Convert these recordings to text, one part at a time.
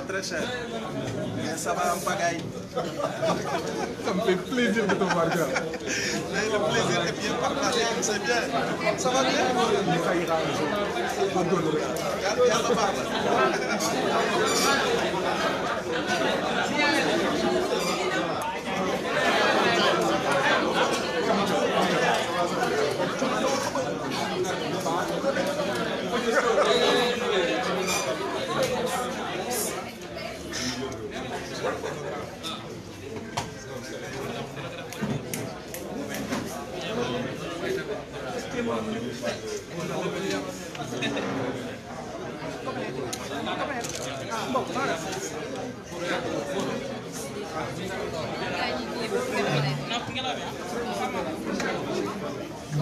Très cher. Ça va en pagaille. Ça me fait plaisir de te voir, gars. Le plaisir est bien partagé, c'est bien. Ça va bien? Ça ira un jour. On donnerait. Yàlla baax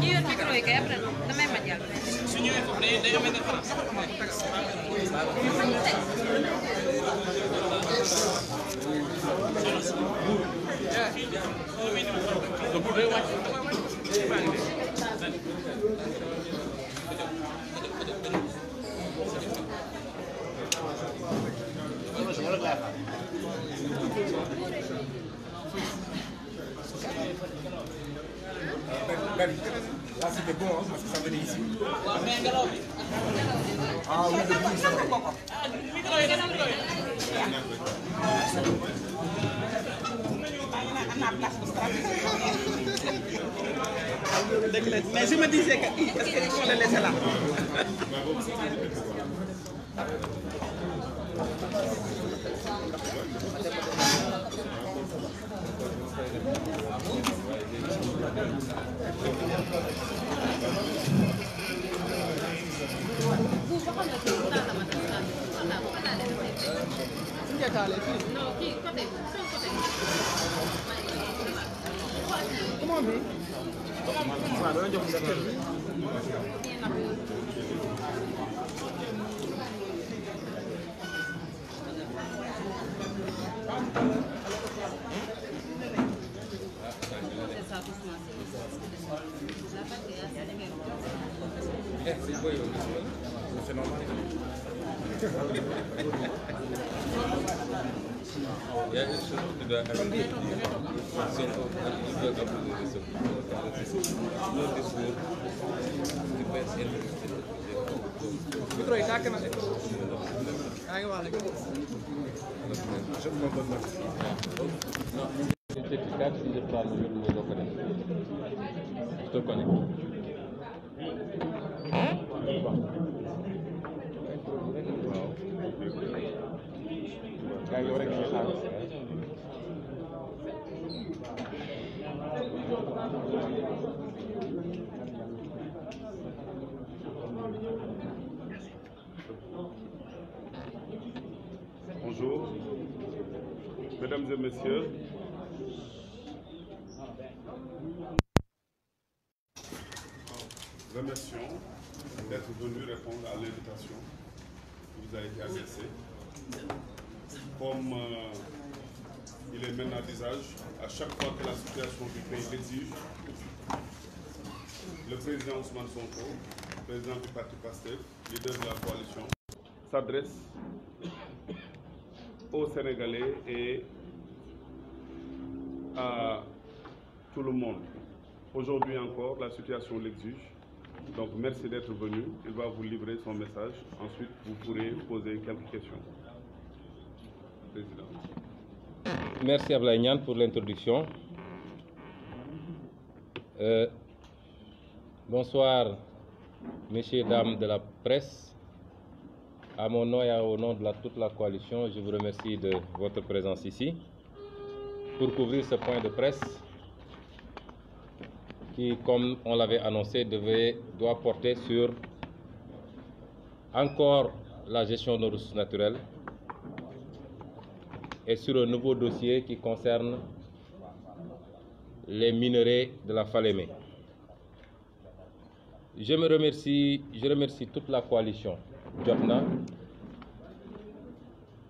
Ñëwal micro yi kay après damay ma jàll. Su ñëwee foofu day am différence. Là, c'était bon, hein, parce que ça venait ici. Ah oui, le bruit, c'est vrai. Mais je me disais que est-ce qu'il faut le laisser là? C'est normal. Il y a une chose que tu dois ajouter. Le discours, tu peux essayer je te connais. Bonjour, mesdames et messieurs. Remercions d'être venus répondre à l'invitation qui vous a été adressée. Comme il est maintenant d'usage, à chaque fois que la situation du pays l'exige, le président Ousmane Sonko, président du parti PASTEF, leader de la coalition, s'adresse aux Sénégalais et à tout le monde. Aujourd'hui encore, la situation l'exige. Donc merci d'être venu. Il va vous livrer son message. Ensuite, vous pourrez poser quelques questions. Président. Merci Ablaye Niane pour l'introduction. Bonsoir, messieurs, dames de la presse. À mon nom et au nom de toute la coalition, je vous remercie de votre présence ici pour couvrir ce point de presse qui, comme on l'avait annoncé, doit porter sur encore la gestion de nos ressources naturelles et sur un nouveau dossier qui concerne les minerais de la Falémé. Je remercie toute la coalition Jotna,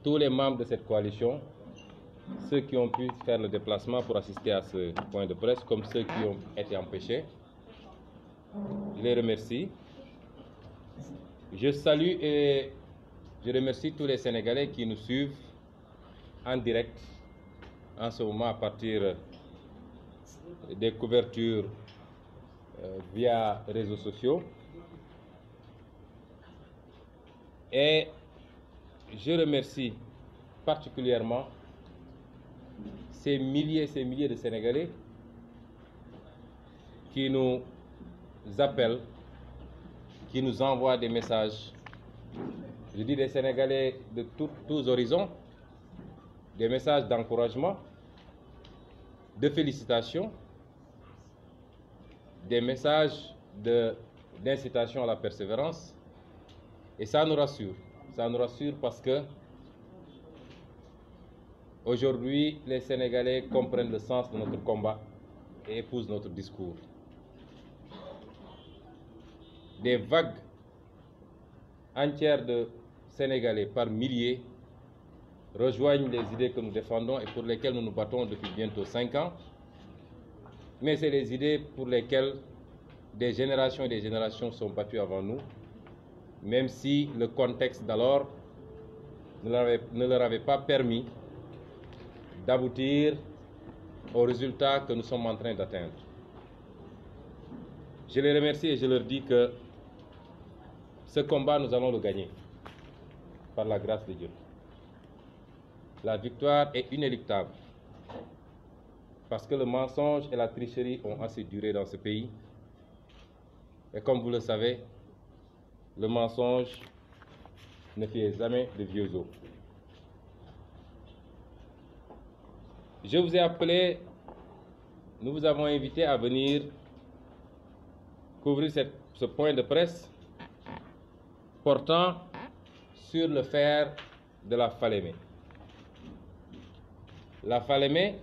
tous les membres de cette coalition, ceux qui ont pu faire le déplacement pour assister à ce point de presse, comme ceux qui ont été empêchés. Je les remercie. Je salue et je remercie tous les Sénégalais qui nous suivent en direct en ce moment à partir des couvertures via réseaux sociaux. Et je remercie particulièrement ces milliers de Sénégalais qui nous appellent, qui nous envoient des messages. Je dis des Sénégalais de tous horizons, des messages d'encouragement, de félicitations, des messages d'incitation à la persévérance. Et ça nous rassure parce que aujourd'hui, les Sénégalais comprennent le sens de notre combat et épousent notre discours. Des vagues entières de Sénégalais par milliers rejoignent les idées que nous défendons et pour lesquelles nous nous battons depuis bientôt 5 ans. Mais c'est les idées pour lesquelles des générations et des générations sont battues avant nous, même si le contexte d'alors ne leur avait pas permis d'aboutir aux résultats que nous sommes en train d'atteindre. Je les remercie et je leur dis que ce combat, nous allons le gagner par la grâce de Dieu. La victoire est inéluctable parce que le mensonge et la tricherie ont assez duré dans ce pays. Et comme vous le savez, le mensonge ne fait jamais de vieux os. Je vous ai appelé, nous vous avons invité à venir couvrir ce point de presse portant sur le fer de la Falémé. La Falémé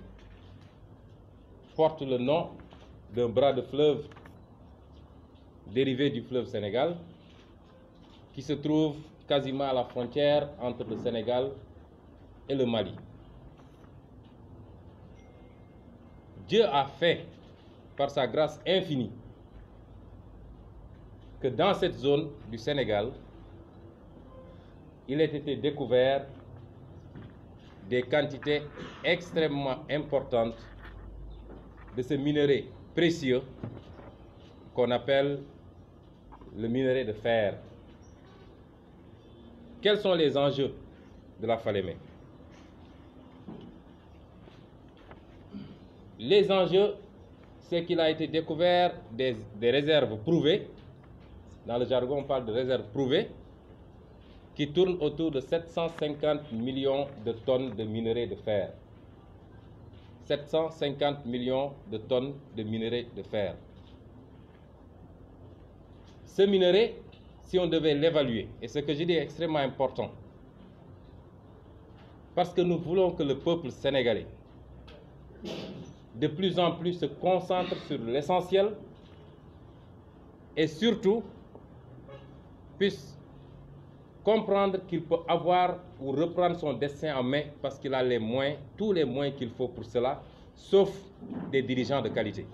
porte le nom d'un bras de fleuve dérivé du fleuve Sénégal qui se trouve quasiment à la frontière entre le Sénégal et le Mali. Dieu a fait, par sa grâce infinie, que dans cette zone du Sénégal, il ait été découvert des quantités extrêmement importantes de ce minerai précieux qu'on appelle le minerai de fer. Quels sont les enjeux de la Falémé? Les enjeux, c'est qu'il a été découvert des réserves prouvées. Dans le jargon, on parle de réserves prouvées qui tournent autour de 750 millions de tonnes de minerai de fer. 750 millions de tonnes de minerai de fer. Ce minerai, si on devait l'évaluer, et ce que je dis est extrêmement important, parce que nous voulons que le peuple sénégalais de plus en plus se concentre sur l'essentiel et surtout puisse comprendre qu'il peut avoir ou reprendre son destin en main parce qu'il a les moyens, tous les moyens qu'il faut pour cela, sauf des dirigeants de qualité.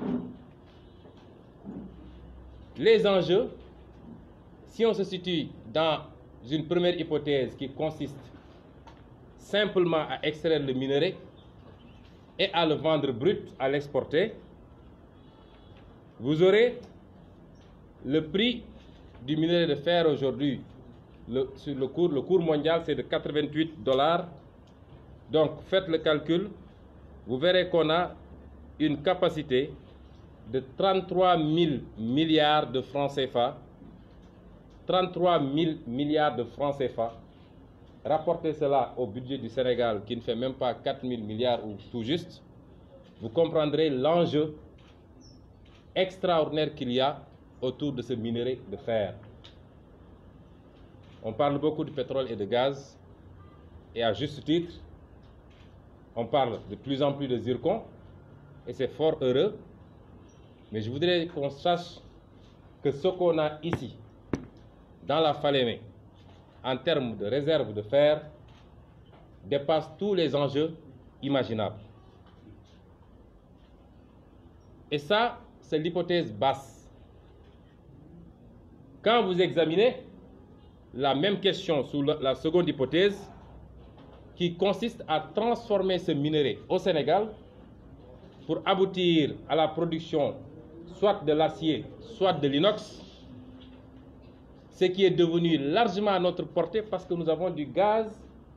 Les enjeux, si on se situe dans une première hypothèse qui consiste simplement à extraire le minerai et à le vendre brut, à l'exporter, vous aurez le prix du minerai de fer aujourd'hui. Le cours mondial, c'est de 88 $. Donc, faites le calcul, vous verrez qu'on a une capacité de 33 000 milliards de francs CFA. 33 000 milliards de francs CFA. Rapportez cela au budget du Sénégal qui ne fait même pas 4 000 milliards ou tout juste. Vous comprendrez l'enjeu extraordinaire qu'il y a autour de ce minerai de fer. On parle beaucoup de pétrole et de gaz, et à juste titre, on parle de plus en plus de zircon, et c'est fort heureux, mais je voudrais qu'on sache que ce qu'on a ici, dans la Falémé, en termes de réserve de fer, dépasse tous les enjeux imaginables. Et ça, c'est l'hypothèse basse. Quand vous examinez la même question sous la seconde hypothèse, qui consiste à transformer ce minerai au Sénégal pour aboutir à la production soit de l'acier, soit de l'inox, ce qui est devenu largement à notre portée parce que nous avons du gaz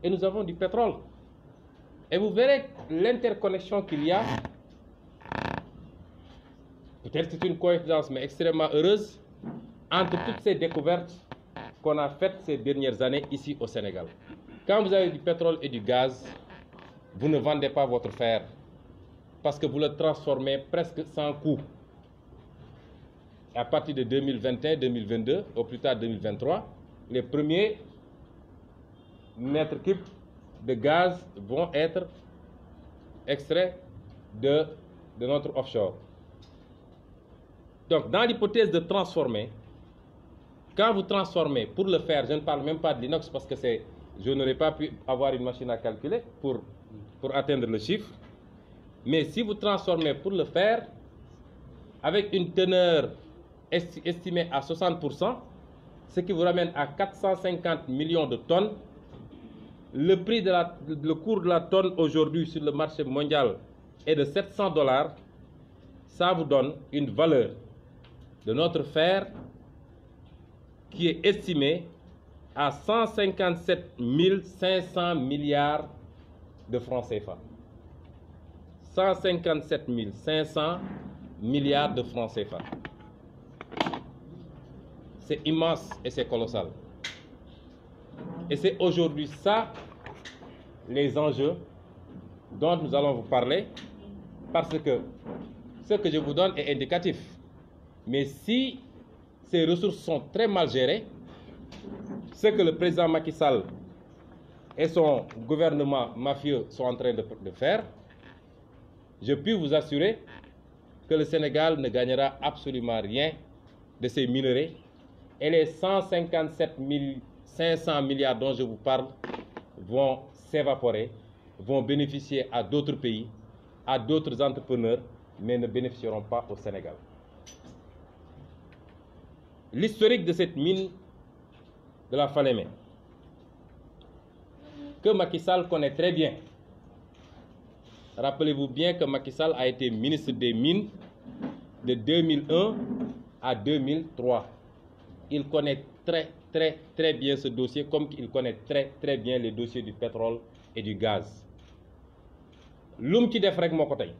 et nous avons du pétrole. Et vous verrez l'interconnexion qu'il y a. Peut-être que c'est une coïncidence, mais extrêmement heureuse, entre toutes ces découvertes qu'on a faites ces dernières années ici au Sénégal. Quand vous avez du pétrole et du gaz, vous ne vendez pas votre fer parce que vous le transformez presque sans coût. À partir de 2021-2022, au plus tard 2023, les premiers mètres cubes de gaz vont être extraits de notre offshore. Donc, dans l'hypothèse de transformer, quand vous transformez pour le faire, je ne parle même pas de l'inox parce que je n'aurais pas pu avoir une machine à calculer pour atteindre le chiffre. Mais si vous transformez pour le faire, avec une teneur estimée à 60%, ce qui vous ramène à 450 millions de tonnes, le cours de la tonne aujourd'hui sur le marché mondial est de $700, ça vous donne une valeur de notre fer qui est estimée à 157 500 milliards de francs CFA. 157 500 milliards de francs CFA. C'est immense et c'est colossal. Et c'est aujourd'hui ça, les enjeux dont nous allons vous parler, parce que ce que je vous donne est indicatif. Mais si ces ressources sont très mal gérées, ce que le président Macky Sall et son gouvernement mafieux sont en train de faire, je puis vous assurer que le Sénégal ne gagnera absolument rien de ces minerais et les 157 500 milliards dont je vous parle vont s'évaporer, vont bénéficier à d'autres pays, à d'autres entrepreneurs, mais ne bénéficieront pas au Sénégal. L'historique de cette mine de la Falémé, que Macky Sall connaît très bien. Rappelez-vous bien que Macky Sall a été ministre des Mines de 2001 à 2003. Il connaît très bien ce dossier, comme il connaît très bien les dossiers du pétrole et du gaz. L'homme qui def rek moko tay.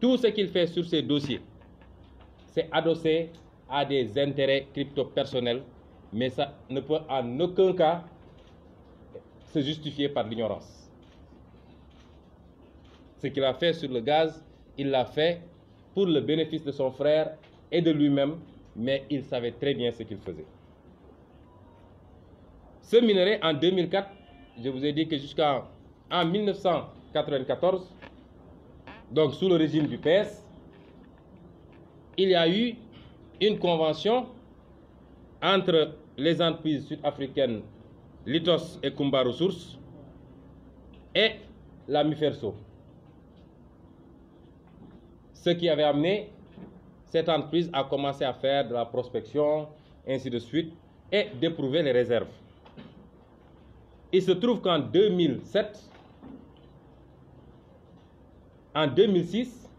Tout ce qu'il fait sur ces dossiers, c'est adossé à des intérêts crypto-personnels, mais ça ne peut en aucun cas se justifier par l'ignorance. Ce qu'il a fait sur le gaz, il l'a fait pour le bénéfice de son frère et de lui-même, mais il savait très bien ce qu'il faisait. Ce minerai, en 2004, je vous ai dit que jusqu'en 1994, donc sous le régime du PS, il y a eu une convention entre les entreprises sud-africaines Litos et Kumba Ressources et la Miferso. Ce qui avait amené cette entreprise à commencer à faire de la prospection, ainsi de suite, et d'éprouver les réserves. Il se trouve qu'en 2007, en 2006,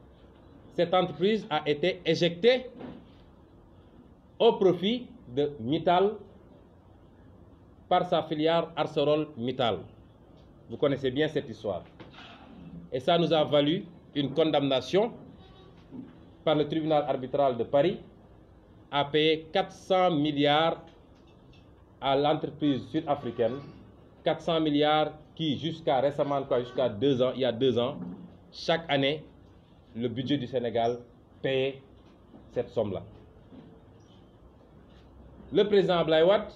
cette entreprise a été éjectée au profit de Mittal par sa filiale ArcelorMittal. Vous connaissez bien cette histoire. Et ça nous a valu une condamnation par le tribunal arbitral de Paris à payer 400 milliards à l'entreprise sud-africaine, 400 milliards qui jusqu'à récemment, jusqu'à 2 ans, il y a 2 ans, chaque année, le budget du Sénégal payait cette somme-là. Le président Abdoulaye Wade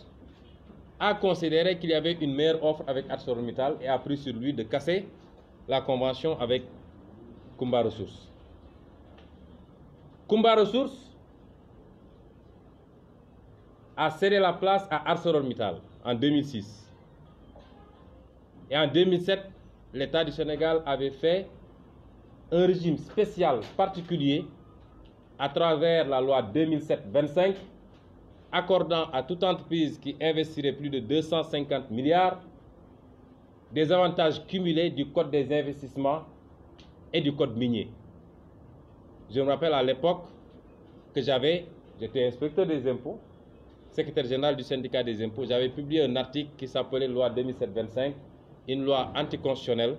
a considéré qu'il y avait une meilleure offre avec ArcelorMittal et a pris sur lui de casser la convention avec Kumba Ressources. Kumba Ressources a cédé la place à ArcelorMittal en 2006. Et en 2007, l'État du Sénégal avait fait un régime spécial particulier à travers la loi 2007-25, accordant à toute entreprise qui investirait plus de 250 milliards des avantages cumulés du Code des investissements et du Code minier. Je me rappelle à l'époque que j'étais inspecteur des impôts, secrétaire général du syndicat des impôts, j'avais publié un article qui s'appelait loi 2007-25, une loi anticonstitutionnelle.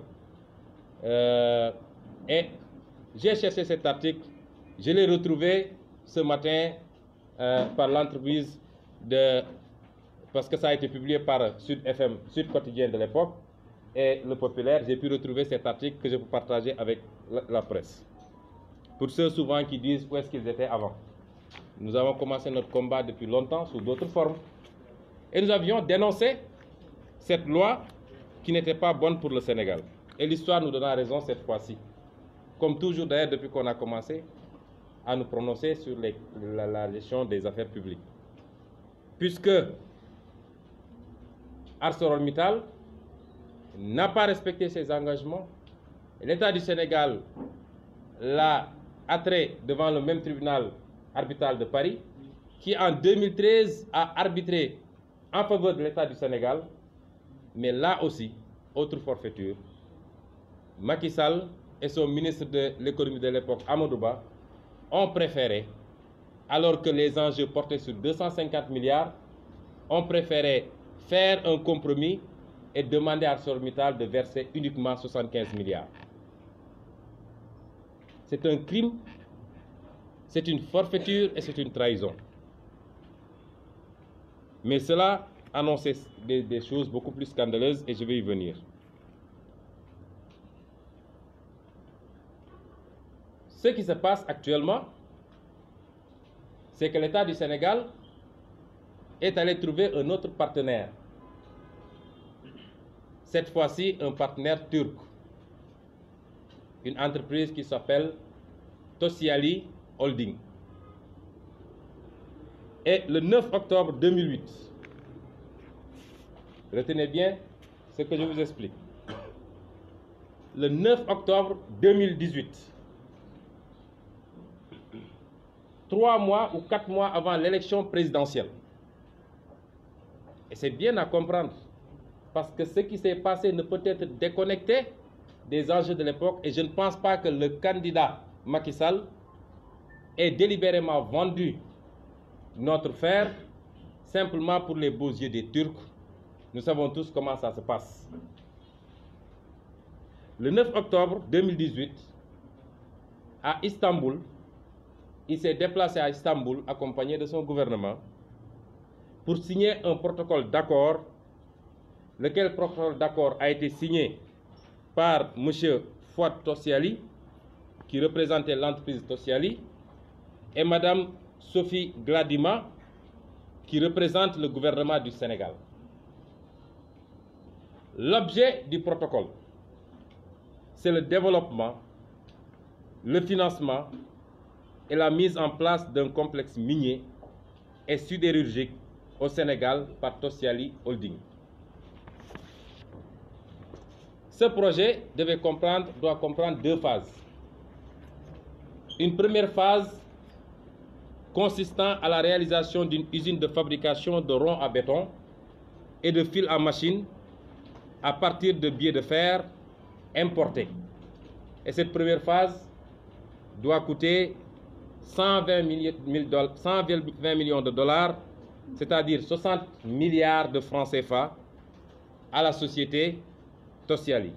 Et j'ai cherché cet article, je l'ai retrouvé ce matin par l'entreprise parce que ça a été publié par Sud FM, Sud Quotidien de l'époque, et Le Populaire. J'ai pu retrouver cet article que je peux partager avec la presse. Pour ceux souvent qui disent où est-ce qu'ils étaient avant. Nous avons commencé notre combat depuis longtemps sous d'autres formes. Et nous avions dénoncé cette loi qui n'était pas bonne pour le Sénégal. Et l'histoire nous donnera raison cette fois-ci. Comme toujours d'ailleurs depuis qu'on a commencé à nous prononcer sur la gestion des affaires publiques. Puisque ArcelorMittal n'a pas respecté ses engagements, l'État du Sénégal l'a attrait devant le même tribunal arbitral de Paris, qui en 2013 a arbitré en faveur de l'État du Sénégal, mais là aussi, autre forfaiture, Macky Sall et son ministre de l'économie de l'époque, Amadou Ba, ont préféré, alors que les enjeux portaient sur 250 milliards, ont préféré faire un compromis et demander à ArcelorMittal de verser uniquement 75 milliards. C'est un crime, c'est une forfaiture et c'est une trahison. Mais cela annonçait des choses beaucoup plus scandaleuses et je vais y venir. Ce qui se passe actuellement, c'est que l'État du Sénégal est allé trouver un autre partenaire. Cette fois-ci, un partenaire turc. Une entreprise qui s'appelle Tosyali Holding. Et le 9 octobre 2008, retenez bien ce que je vous explique. Le 9 octobre 2018, 3 mois ou 4 mois avant l'élection présidentielle. Et c'est bien à comprendre, parce que ce qui s'est passé ne peut être déconnecté des enjeux de l'époque, et je ne pense pas que le candidat Macky Sall ait délibérément vendu notre fer simplement pour les beaux yeux des Turcs. Nous savons tous comment ça se passe. Le 9 octobre 2018, à Istanbul, il s'est déplacé à Istanbul accompagné de son gouvernement pour signer un protocole d'accord, lequel protocole d'accord a été signé par M. Fouad Tosyali, qui représentait l'entreprise Tosyali, et Mme Sophie Gladima, qui représente le gouvernement du Sénégal. L'objet du protocole, c'est le développement, le financement et la mise en place d'un complexe minier et sidérurgique au Sénégal par Tosyali Holding. Ce projet doit comprendre 2 phases. Une première phase consistant à la réalisation d'une usine de fabrication de ronds à béton et de fils à machine à partir de biais de fer importés. Et cette première phase doit coûter 120 millions de dollars, c'est-à-dire 60 milliards de francs CFA, à la société Tosyali.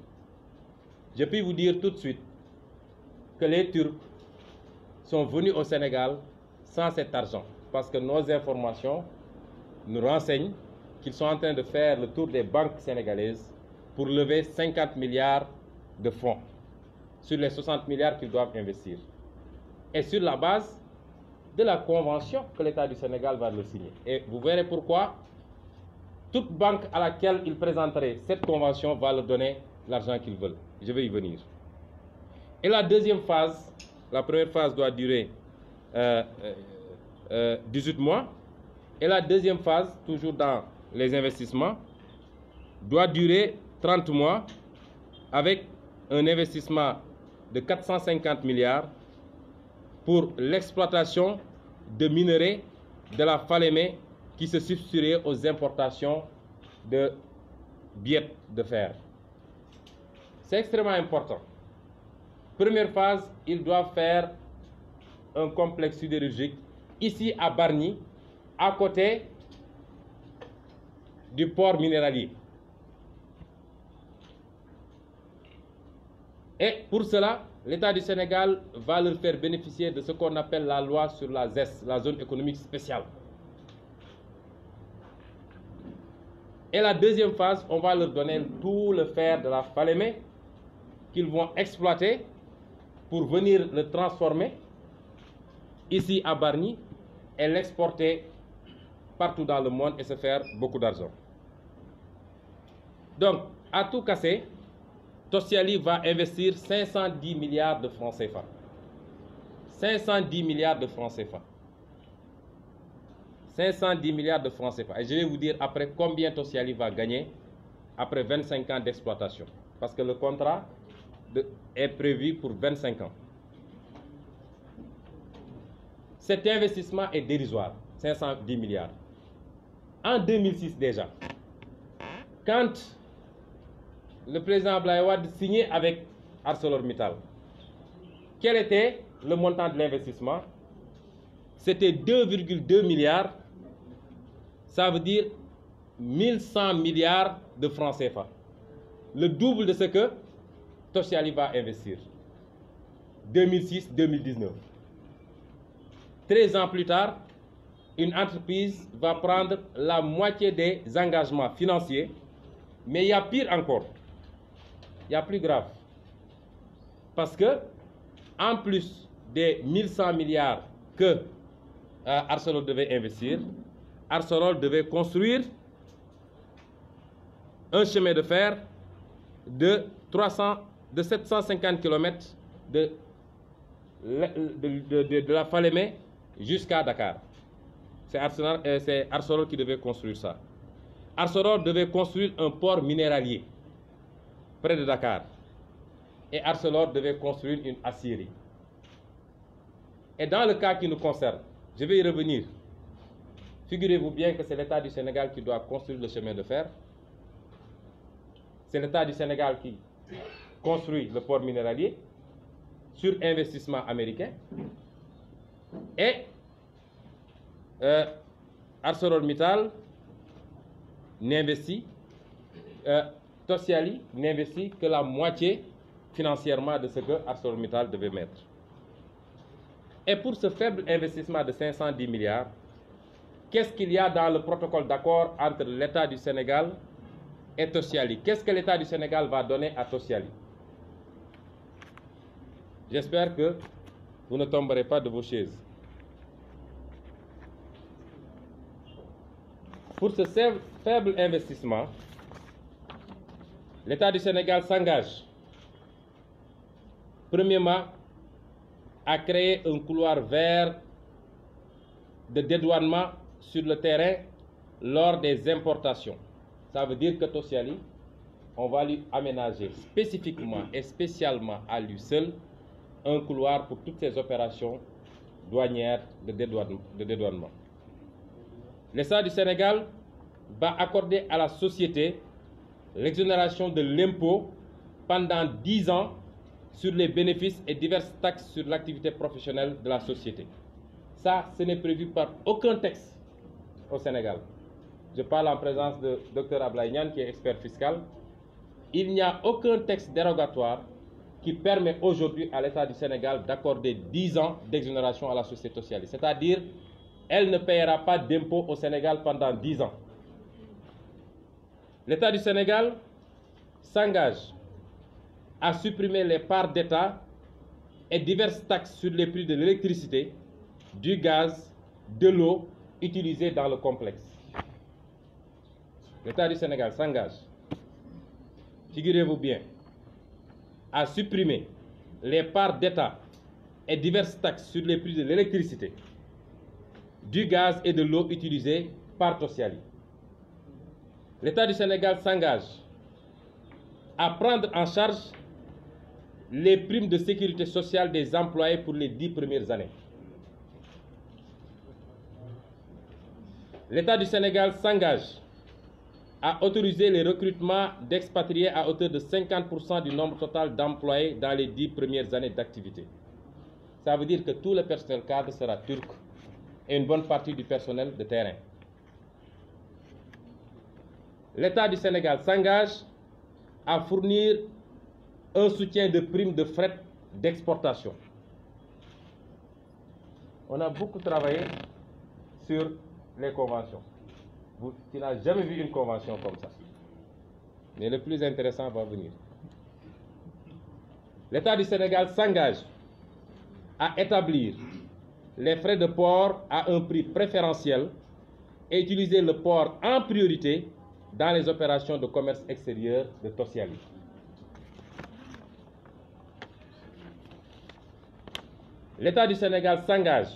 Je peux vous dire tout de suite que les Turcs sont venus au Sénégal sans cet argent. Parce que nos informations nous renseignent qu'ils sont en train de faire le tour des banques sénégalaises pour lever 50 milliards de fonds sur les 60 milliards qu'ils doivent investir. Et sur la base de la convention que l'État du Sénégal va le signer. Et vous verrez pourquoi toute banque à laquelle ils présenteraient cette convention va leur donner l'argent qu'ils veulent. Je vais y venir. Et la deuxième phase, la première phase doit durer 18 mois. Et la deuxième phase, toujours dans les investissements, doit durer 30 mois avec un investissement de 450 milliards pour l'exploitation de minerais de la Falémé qui se substituerait aux importations de billettes de fer. C'est extrêmement important. Première phase, ils doivent faire un complexe sidérurgique ici à Bargny, à côté du port minéralier. Et pour cela, l'État du Sénégal va leur faire bénéficier de ce qu'on appelle la loi sur la ZES, la zone économique spéciale. Et la deuxième phase, on va leur donner tout le fer de la Falémé qu'ils vont exploiter pour venir le transformer ici à Bargny et l'exporter partout dans le monde et se faire beaucoup d'argent. Donc, à tout casser, Tosyali va investir 510 milliards de francs CFA. 510 milliards de francs CFA. 510 milliards de francs CFA. Et je vais vous dire après combien Tosyali va gagner après 25 ans d'exploitation. Parce que le contrat est prévu pour 25 ans. Cet investissement est dérisoire, 510 milliards. En 2006 déjà, quand le président Abdoulaye Wade signait avec ArcelorMittal, quel était le montant de l'investissement? C'était 2,2 milliards, ça veut dire 1100 milliards de francs CFA. Le double de ce que Tosyali va investir. 2006-2019. 13 ans plus tard, une entreprise va prendre la moitié des engagements financiers, mais il y a pire encore. Il y a plus grave. Parce que, en plus des 1100 milliards que Arcelor devait investir, Arcelor devait construire un chemin de fer de 750 km de la Falémé jusqu'à Dakar. C'est Arcelor qui devait construire ça. Arcelor devait construire un port minéralier près de Dakar. Et Arcelor devait construire une aciérie. Et dans le cas qui nous concerne, je vais y revenir. Figurez-vous bien que c'est l'État du Sénégal qui doit construire le chemin de fer. C'est l'État du Sénégal qui construit le port minéralier sur investissement américain. Et ArcelorMittal n'investit, Tosyali n'investit que la moitié financièrement de ce que ArcelorMittal devait mettre. Et pour ce faible investissement de 510 milliards, qu'est-ce qu'il y a dans le protocole d'accord entre l'État du Sénégal et Tosyali? Qu'est-ce que l'État du Sénégal va donner à Tosyali? J'espère que vous ne tomberez pas de vos chaises. Pour ce faible investissement, l'État du Sénégal s'engage, premièrement, à créer un couloir vert de dédouanement sur le terrain lors des importations. Ça veut dire que Tosyali, on va lui aménager spécifiquement et spécialement à lui seul un couloir pour toutes ces opérations douanières de dédouanement. L'État du Sénégal va accorder à la société l'exonération de l'impôt pendant 10 ans sur les bénéfices et diverses taxes sur l'activité professionnelle de la société. Ça, ce n'est prévu par aucun texte au Sénégal. Je parle en présence de Dr Abdoulaye Niane, qui est expert fiscal. Il n'y a aucun texte dérogatoire qui permet aujourd'hui à l'État du Sénégal d'accorder 10 ans d'exonération à la société socialiste. C'est-à-dire, elle ne paiera pas d'impôts au Sénégal pendant 10 ans. L'État du Sénégal s'engage à supprimer les parts d'État et diverses taxes sur les prix de l'électricité, du gaz, de l'eau utilisés dans le complexe. L'État du Sénégal s'engage, figurez-vous bien, à supprimer les parts d'État et diverses taxes sur les prix de l'électricité, du gaz et de l'eau utilisés par Tosyali. L'État du Sénégal s'engage à prendre en charge les primes de sécurité sociale des employés pour les 10 premières années. L'État du Sénégal s'engage à autoriser les recrutements d'expatriés à hauteur de 50% du nombre total d'employés dans les 10 premières années d'activité. Ça veut dire que tout le personnel cadre sera turc et une bonne partie du personnel de terrain. L'État du Sénégal s'engage à fournir un soutien de primes de fret d'exportation. On a beaucoup travaillé sur les conventions. Tu n'as jamais vu une convention comme ça. Mais le plus intéressant va venir. L'État du Sénégal s'engage à établir les frais de port à un prix préférentiel et utiliser le port en priorité dans les opérations de commerce extérieur de Tosyali. L'État du Sénégal s'engage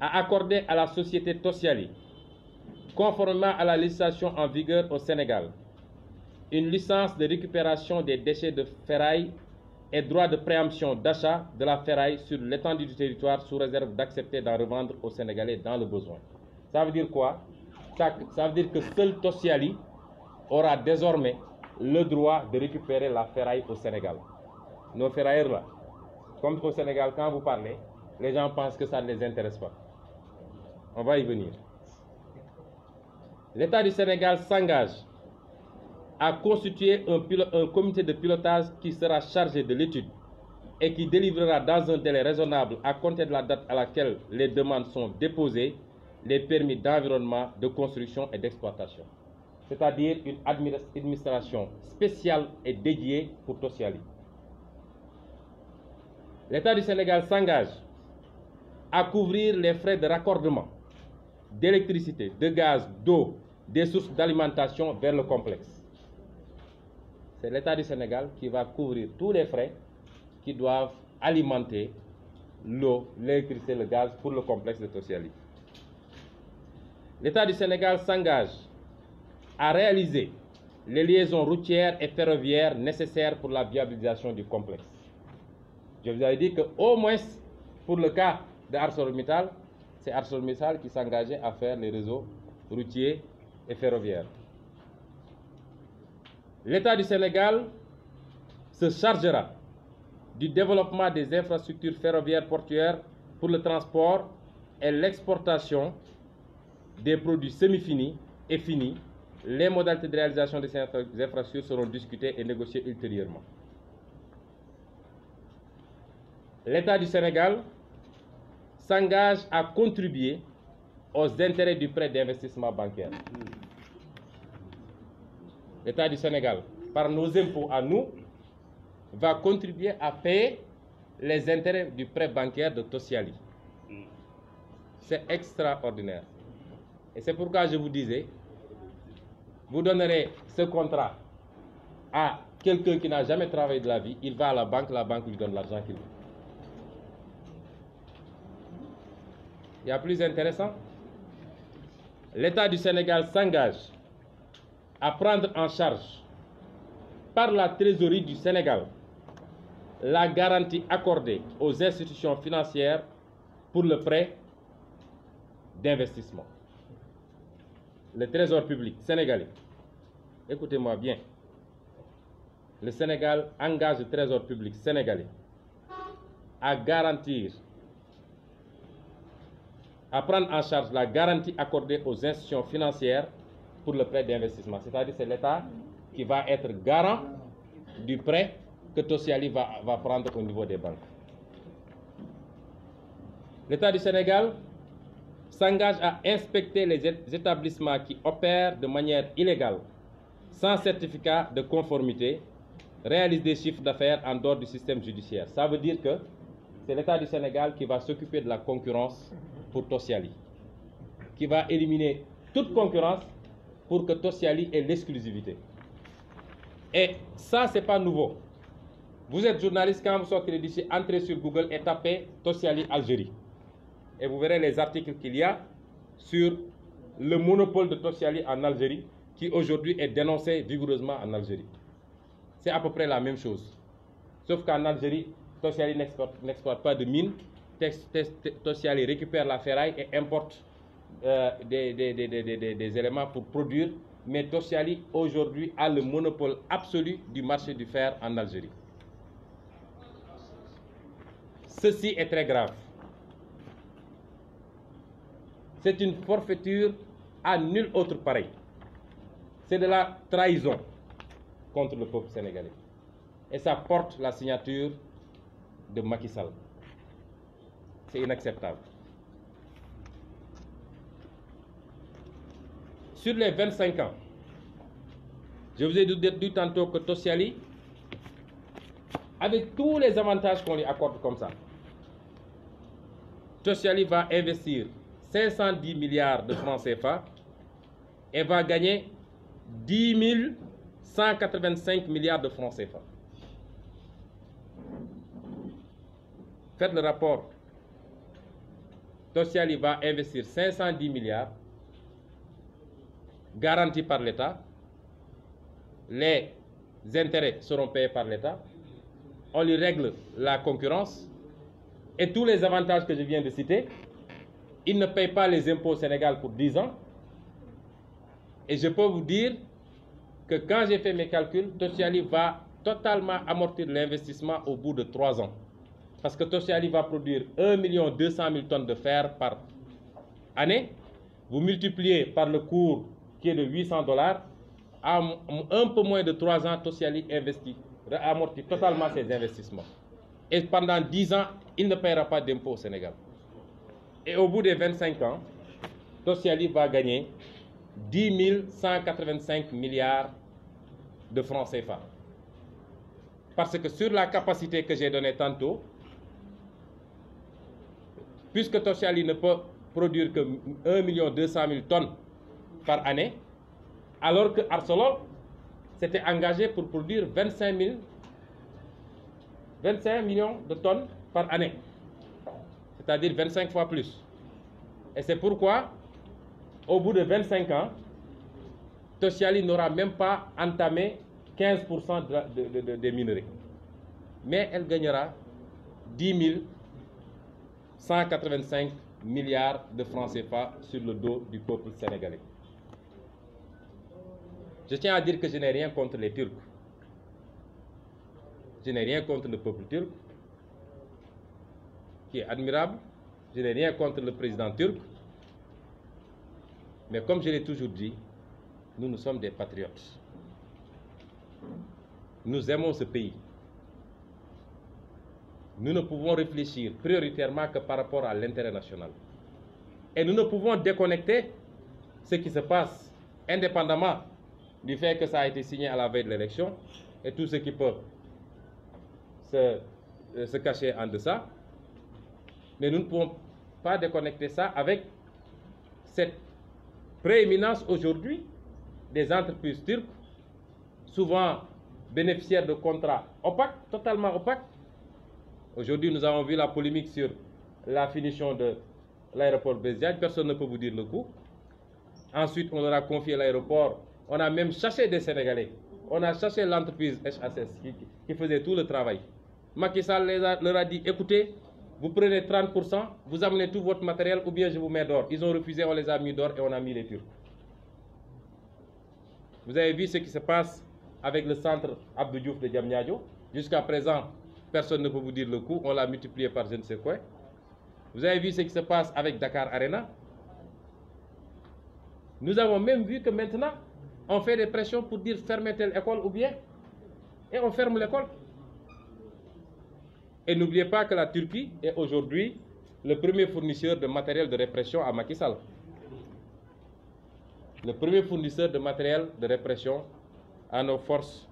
à accorder à la société Tosyali, conformément à la législation en vigueur au Sénégal, une licence de récupération des déchets de ferraille et droit de préemption d'achat de la ferraille sur l'étendue du territoire sous réserve d'accepter d'en revendre aux Sénégalais dans le besoin. Ça veut dire quoi? Ça veut dire que seul Tosyali aura désormais le droit de récupérer la ferraille au Sénégal. Nos ferrailleurs là, comme au Sénégal, quand vous parlez, les gens pensent que ça ne les intéresse pas. On va y venir. L'État du Sénégal s'engage à constituer un comité de pilotage qui sera chargé de l'étude et qui délivrera dans un délai raisonnable à compter de la date à laquelle les demandes sont déposées les permis d'environnement, de construction et d'exploitation. C'est-à-dire une administration spéciale et dédiée pour Tosyali. L'État du Sénégal s'engage à couvrir les frais de raccordement d'électricité, de gaz, d'eau, des sources d'alimentation vers le complexe. C'est l'État du Sénégal qui va couvrir tous les frais qui doivent alimenter l'eau, l'électricité, le gaz pour le complexe de Tosyali. L'État du Sénégal s'engage à réaliser les liaisons routières et ferroviaires nécessaires pour la viabilisation du complexe. Je vous avais dit qu'au moins pour le cas de ArcelorMittal, c'est ArcelorMittal qui s'engageait à faire les réseaux routiers et ferroviaires. L'État du Sénégal se chargera du développement des infrastructures ferroviaires portuaires pour le transport et l'exportation des produits semi-finis et finis. Les modalités de réalisation de ces infrastructures seront discutées et négociées ultérieurement. L'État du Sénégal s'engage à contribuer aux intérêts du prêt d'investissement bancaire. L'État du Sénégal, par nos impôts à nous, va contribuer à payer les intérêts du prêt bancaire de Tosyali. C'est extraordinaire. Et c'est pourquoi je vous disais, vous donnerez ce contrat à quelqu'un qui n'a jamais travaillé de la vie, il va à la banque lui donne l'argent qu'il veut. Il y a plus intéressant. L'État du Sénégal s'engage à prendre en charge par la trésorerie du Sénégal la garantie accordée aux institutions financières pour le prêt d'investissement. Le Trésor public sénégalais, écoutez-moi bien, le Sénégal engage le Trésor public sénégalais à garantir, à prendre en charge la garantie accordée aux institutions financières pour le prêt d'investissement. C'est-à-dire que c'est l'État qui va être garant du prêt que Tosyali va prendre au niveau des banques. L'État du Sénégal s'engage à inspecter les établissements qui opèrent de manière illégale, sans certificat de conformité, réalisent des chiffres d'affaires en dehors du système judiciaire. Ça veut dire que c'est l'État du Sénégal qui va s'occuper de la concurrence pour Tosyali, qui va éliminer toute concurrence pour que Tosyali ait l'exclusivité. Et ça, ce n'est pas nouveau. Vous êtes journaliste, quand vous sortez d'ici, entrez sur Google et tapez Tosyali Algérie. Et vous verrez les articles qu'il y a sur le monopole de Tosyali en Algérie, qui aujourd'hui est dénoncé vigoureusement en Algérie. C'est à peu près la même chose. Sauf qu'en Algérie, Tosyali n'exporte pas de mines. Tosyali récupère la ferraille et importe des éléments pour produire. Mais Tosyali aujourd'hui a le monopole absolu du marché du fer en Algérie. Ceci est très grave. C'est une forfaiture à nul autre pareil. C'est de la trahison contre le peuple sénégalais. Et ça porte la signature de Macky Sall. C'est inacceptable. Sur les 25 ans, je vous ai dit tantôt que Tosyali, avec tous les avantages qu'on lui accorde comme ça, Tosyali va investir 510 milliards de francs CFA et va gagner 10 185 milliards de francs CFA. Faites le rapport. Tosyali va investir 510 milliards garantis par l'État. Les intérêts seront payés par l'État. On lui règle la concurrence et tous les avantages que je viens de citer. Il ne paye pas les impôts au Sénégal pour 10 ans. Et je peux vous dire que quand j'ai fait mes calculs, Tosyali va totalement amortir l'investissement au bout de 3 ans. Parce que Tosyali va produire 1 200 000 tonnes de fer par année. Vous multipliez par le cours qui est de $800. En un peu moins de 3 ans, Tosyali amortit totalement ses investissements. Et pendant 10 ans, il ne paiera pas d'impôts au Sénégal. Et au bout des 25 ans, Tosyali va gagner 10 185 milliards de francs CFA. Parce que sur la capacité que j'ai donnée tantôt, puisque Tosyali ne peut produire que 1 200 000 tonnes par année, alors que Arcelor s'était engagé pour produire 25 millions de tonnes par année, c'est-à-dire 25 fois plus. Et c'est pourquoi, au bout de 25 ans, Tosyali n'aura même pas entamé 15% des minerais. Mais elle gagnera 10 185 milliards de francs CFA sur le dos du peuple sénégalais. Je tiens à dire que je n'ai rien contre les Turcs. Je n'ai rien contre le peuple turc, qui est admirable. Je n'ai rien contre le président turc. Mais comme je l'ai toujours dit, nous sommes des patriotes. Nous aimons ce pays. Nous ne pouvons réfléchir prioritairement que par rapport à l'intérêt national. Et nous ne pouvons déconnecter ce qui se passe indépendamment du fait que ça a été signé à la veille de l'élection et tout ce qui peut se cacher en deçà. Mais nous ne pouvons pas déconnecter ça avec cette prééminence aujourd'hui des entreprises turques, souvent bénéficiaires de contrats opaques, totalement opaques. Aujourd'hui, nous avons vu la polémique sur la finition de l'aéroport Béziagne. Personne ne peut vous dire le coût. Ensuite, on leur a confié l'aéroport. On a même chassé des Sénégalais. On a chassé l'entreprise HSS qui faisait tout le travail. Macky Sall leur a dit, écoutez, vous prenez 30%, vous amenez tout votre matériel ou bien je vous mets d'or. Ils ont refusé, on les a mis d'or et on a mis les Turcs. Vous avez vu ce qui se passe avec le centre Abdou Diouf de Diamniadio. Jusqu'à présent, personne ne peut vous dire le coût, on l'a multiplié par je ne sais quoi. Vous avez vu ce qui se passe avec Dakar Arena. Nous avons même vu que maintenant, on fait des pressions pour dire fermer telle école ou bien, et on ferme l'école. Et n'oubliez pas que la Turquie est aujourd'hui le premier fournisseur de matériel de répression à Macky Sall. Le premier fournisseur de matériel de répression à nos forces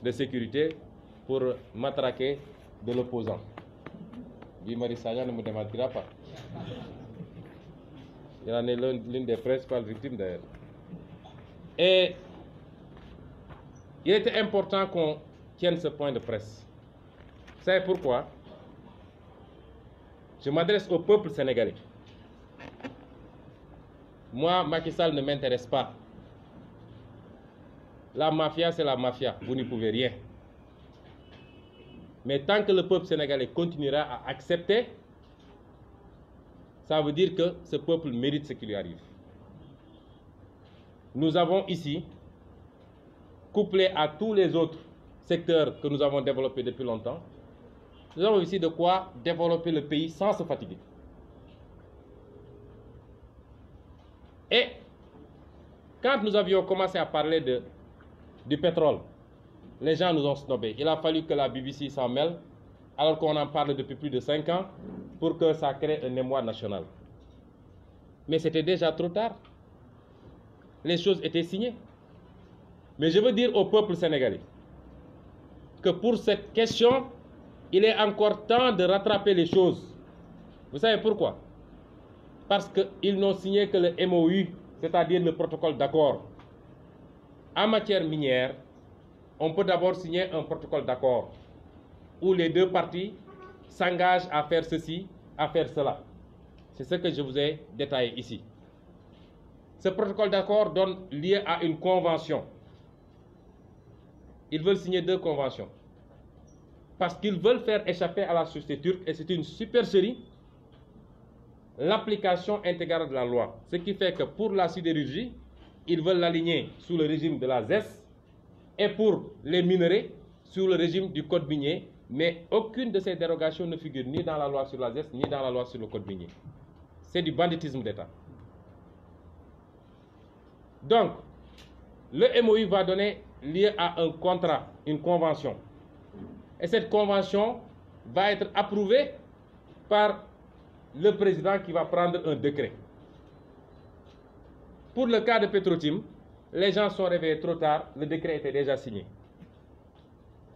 de sécurité pour matraquer de l'opposant. Guy Marius Sagna ne me démentira pas. Il en est l'une des principales victimes d'ailleurs. Et il était important qu'on tienne ce point de presse. Vous savez pourquoi? Je m'adresse au peuple sénégalais. Moi, Macky Sall ne m'intéresse pas. La mafia, c'est la mafia. Vous n'y pouvez rien. Mais tant que le peuple sénégalais continuera à accepter, ça veut dire que ce peuple mérite ce qui lui arrive. Nous avons ici, couplé à tous les autres secteurs que nous avons développés depuis longtemps, nous avons ici de quoi développer le pays sans se fatiguer. Et quand nous avions commencé à parler du pétrole, les gens nous ont snobés. Il a fallu que la BBC s'en mêle, alors qu'on en parle depuis plus de 5 ans, pour que ça crée un émoi national. Mais c'était déjà trop tard. Les choses étaient signées. Mais je veux dire au peuple sénégalais que pour cette question, il est encore temps de rattraper les choses. Vous savez pourquoi? Parce qu'ils n'ont signé que le MOU, c'est-à-dire le protocole d'accord. En matière minière, on peut d'abord signer un protocole d'accord où les deux parties s'engagent à faire ceci, à faire cela. C'est ce que je vous ai détaillé ici. Ce protocole d'accord donne lieu à une convention. Ils veulent signer 2 conventions. Parce qu'ils veulent faire échapper à la société turque, et c'est une supercherie, l'application intégrale de la loi. Ce qui fait que pour la sidérurgie, ils veulent l'aligner sous le régime de la ZES, et pour les minerais, sous le régime du code minier. Mais aucune de ces dérogations ne figure ni dans la loi sur la ZES, ni dans la loi sur le code minier. C'est du banditisme d'État. Donc, le MOU va donner lieu à un contrat, une convention. Et cette convention va être approuvée par le président qui va prendre un décret. Pour le cas de Petrotim, les gens sont réveillés trop tard, le décret était déjà signé.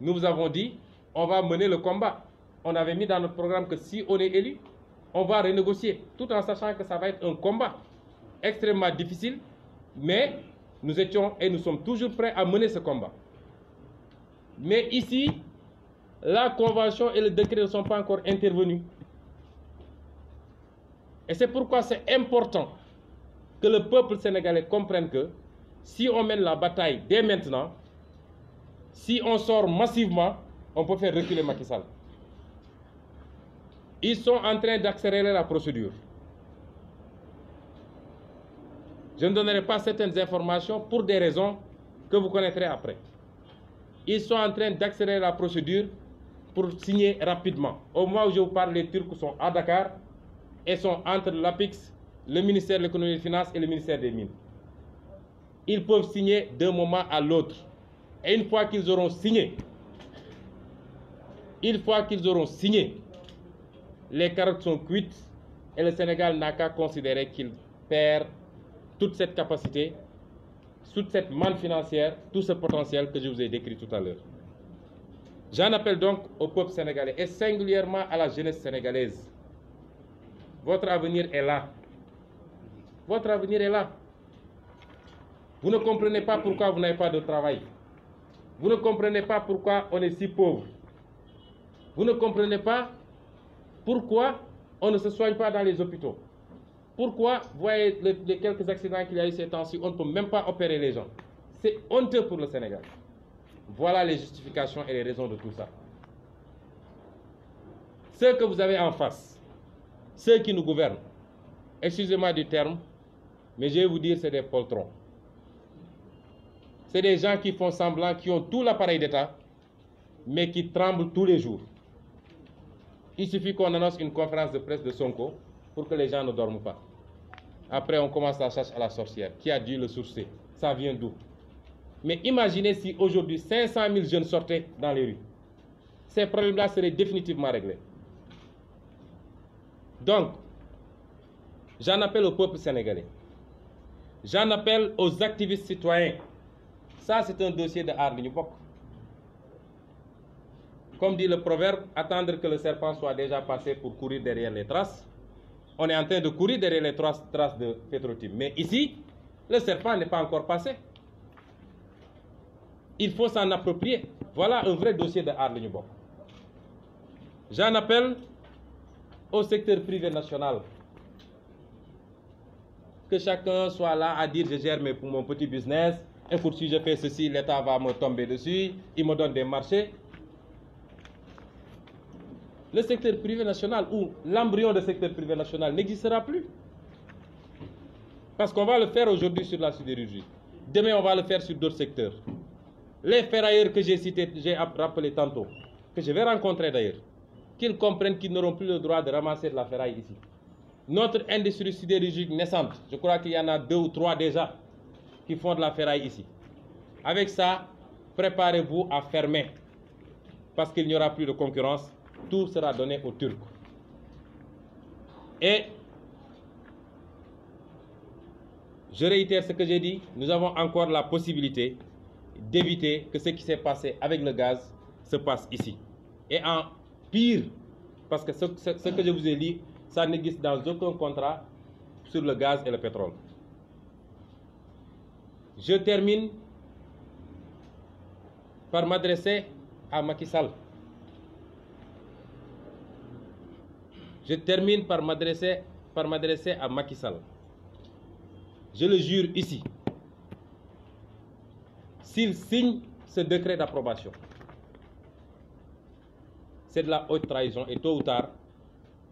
Nous vous avons dit, on va mener le combat. On avait mis dans notre programme que si on est élu, on va renégocier, tout en sachant que ça va être un combat extrêmement difficile, mais nous étions et nous sommes toujours prêts à mener ce combat. Mais ici, la convention et le décret ne sont pas encore intervenus. Et c'est pourquoi c'est important que le peuple sénégalais comprenne que si on mène la bataille dès maintenant, si on sort massivement, on peut faire reculer Macky Sall. Ils sont en train d'accélérer la procédure. Je ne donnerai pas certaines informations pour des raisons que vous connaîtrez après. Ils sont en train d'accélérer la procédure pour signer rapidement. Au moment où je vous parle, les Turcs sont à Dakar et sont entre l'APIX, le ministère de l'économie et des finances et le ministère des mines. Ils peuvent signer d'un moment à l'autre. Et une fois qu'ils auront signé, les carottes sont cuites et le Sénégal n'a qu'à considérer qu'il perd toute cette capacité, toute cette manne financière, tout ce potentiel que je vous ai décrit tout à l'heure. J'en appelle donc au peuple sénégalais et singulièrement à la jeunesse sénégalaise. Votre avenir est là. Votre avenir est là. Vous ne comprenez pas pourquoi vous n'avez pas de travail. Vous ne comprenez pas pourquoi on est si pauvre. Vous ne comprenez pas pourquoi on ne se soigne pas dans les hôpitaux. Pourquoi, vous voyez les quelques accidents qu'il y a eu ces temps-ci, on ne peut même pas opérer les gens. C'est honteux pour le Sénégal. Voilà les justifications et les raisons de tout ça. Ceux que vous avez en face, ceux qui nous gouvernent, excusez-moi du terme, mais je vais vous dire, c'est des poltrons. C'est des gens qui font semblant, qui ont tout l'appareil d'État, mais qui tremblent tous les jours. Il suffit qu'on annonce une conférence de presse de Sonko pour que les gens ne dorment pas. Après, on commence la chasse à la sorcière. Qui a dû le sourcer? Ça vient d'où? Mais imaginez si aujourd'hui 500 000 jeunes sortaient dans les rues. ces problèmes-là seraient définitivement réglés. Donc, j'en appelle au peuple sénégalais. J'en appelle aux activistes citoyens. Ça, c'est un dossier de Aar Li Ñu Bokk. Comme dit le proverbe, attendre que le serpent soit déjà passé pour courir derrière les traces. On est en train de courir derrière les traces de Petro-Tim. Mais ici, le serpent n'est pas encore passé. Il faut s'en approprier. Voilà un vrai dossier de Aar Li Ñu Bokk. J'en appelle au secteur privé national. Que chacun soit là à dire je gère mon petit business. Écoute, si je fais ceci, l'État va me tomber dessus. Il me donne des marchés. Le secteur privé national ou l'embryon de secteur privé national n'existera plus. Parce qu'on va le faire aujourd'hui sur la sidérurgie. Demain, on va le faire sur d'autres secteurs. Les ferrailleurs que j'ai cités, j'ai rappelé tantôt, que je vais rencontrer d'ailleurs, qu'ils comprennent qu'ils n'auront plus le droit de ramasser de la ferraille ici. Notre industrie sidérurgique naissante, je crois qu'il y en a 2 ou 3 déjà qui font de la ferraille ici. Avec ça, préparez-vous à fermer parce qu'il n'y aura plus de concurrence. Tout sera donné aux Turcs. Et je réitère ce que j'ai dit, nous avons encore la possibilité d'éviter que ce qui s'est passé avec le gaz se passe ici. Et en pire, parce que ce que je vous ai dit, ça n'existe dans aucun contrat sur le gaz et le pétrole. Je termine par m'adresser à Macky Sall. Je termine par m'adresser à Macky Sall. Je le jure ici, s'il signe ce décret d'approbation, c'est de la haute trahison et tôt ou tard,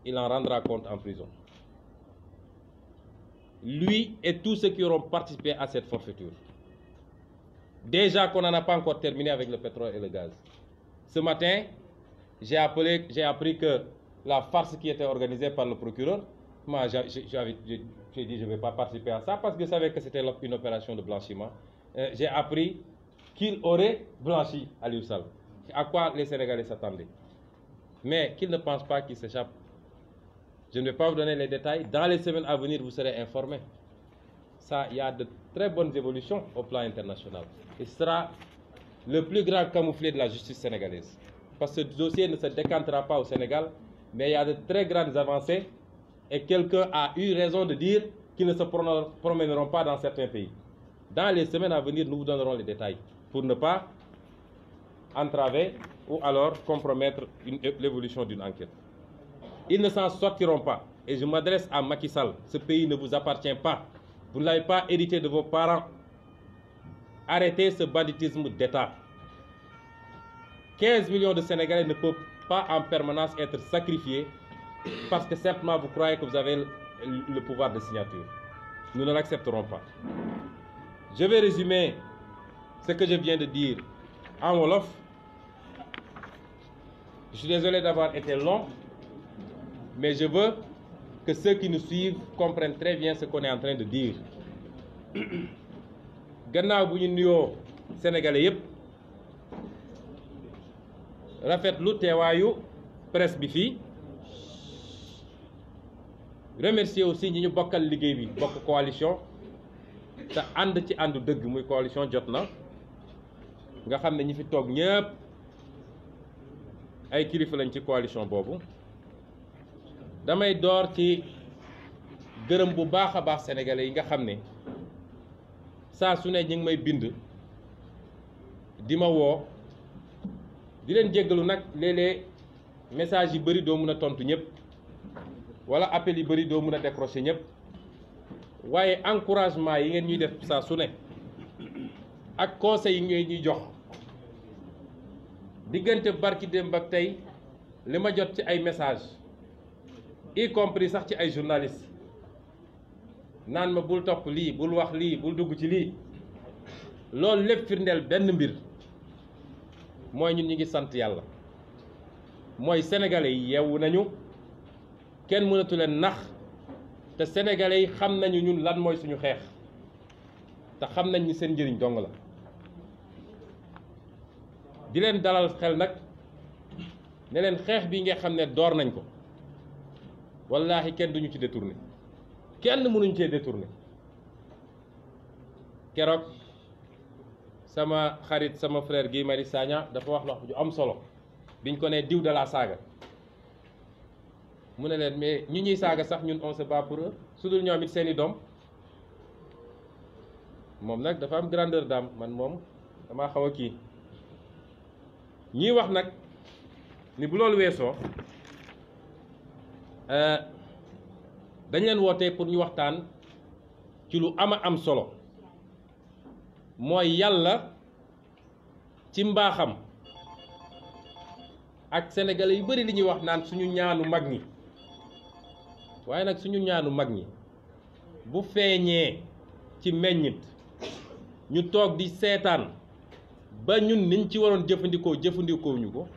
il en rendra compte en prison. Lui et tous ceux qui auront participé à cette forfaiture. Déjà qu'on n'en a pas encore terminé avec le pétrole et le gaz. Ce matin, j'ai appris que la farce qui était organisée par le procureur, moi j'ai dit je ne vais pas participer à ça parce que je savais que c'était une opération de blanchiment. J'ai appris qu'il aurait blanchi Aliou Sall. À quoi les Sénégalais s'attendaient. Mais qu'ils ne pensent pas qu'il s'échappe. Je ne vais pas vous donner les détails. Dans les semaines à venir, vous serez informés. Ça, il y a de très bonnes évolutions au plan international. Et ce sera le plus grand camouflet de la justice sénégalaise. Parce que ce dossier ne se décantera pas au Sénégal, mais il y a de très grandes avancées et quelqu'un a eu raison de dire qu'ils ne se promèneront pas dans certains pays. Dans les semaines à venir, nous vous donnerons les détails pour ne pas entraver ou alors compromettre l'évolution d'une enquête. Ils ne s'en sortiront pas. Et je m'adresse à Macky Sall. Ce pays ne vous appartient pas. Vous ne l'avez pas hérité de vos parents. Arrêtez ce banditisme d'État. 15 millions de Sénégalais ne peuvent pas en permanence être sacrifiés parce que simplement vous croyez que vous avez le pouvoir de signature. Nous ne l'accepterons pas. Je vais résumer ce que je viens de dire en wolof. Je suis désolé d'avoir été long, mais je veux que ceux qui nous suivent comprennent très bien ce qu'on est en train de dire. Gannaaw bu ñu nuyoo Sénégalais yépp rafetlu teewaayu presse bi fii remercier aussi ñi ñu bokkal liggéey bi bokk coalition te ànd ci àndu dëgg muy coalition jot na nga xam ne ñi fi toog ñëpp ay kilifa lañ ci coalition boobu. Damay door ci gërëm bu baax a baax sénégalais yi nga xam ne saa su ne ñu ngi may bind di ma woo di leen jéggalu nag léeg-léeg message yi bëri doo mën a tontu ñëpp wala appel yi bëri doo mën a décrocher ñëpp waaye encouragement yi ngeen ñuy def saa su ne ak conseil yi ngeen ñuy jox diggante barki démb ak tey li ma jot ci ay message y compris sax ci ay journalistes naan ma bul topp lii bul wax lii bul dugg ci lii loolu lépp firndeel benn mbir mooy ñun ñi ngi sant yàlla mooy sénégalais yi yeewu nañu kenn mënatu leen nax te sénégalais yi xam nañu ñun lan mooy suñu xeex te xam nañ ni seen njëriñ dong la di leen dalal xel nag ne leen xeex bi nga xam ne door nañ ko wallaahi kenn duñu ci détourné kenn mënuñ cee détourné keroog sama xarit sama frère Guy Marius Sagna dafa wax ju am solo biñ ko ne diw de la saaga mu ne leen mais ñi ñuy saaga sax ñun on se bat pour eux su dul ñoom it seeni doom moom nag dafa am grandeur d'âme man moom damaa xaw a kii ñii wax nag ni bu loolu weesoo dañ leen wootee pour ñu waxtaan ci lu am solo mooy yàlla ci mbaaxam ak sénégalais yu bari li ñuy wax naan suñu ñaanu mag ñi waaye nag suñu ñaanu mag ñi bu feeñee ci meññit ñu toog di seetaan ba ñun niñ ci waroon jëfandikoo ñu ko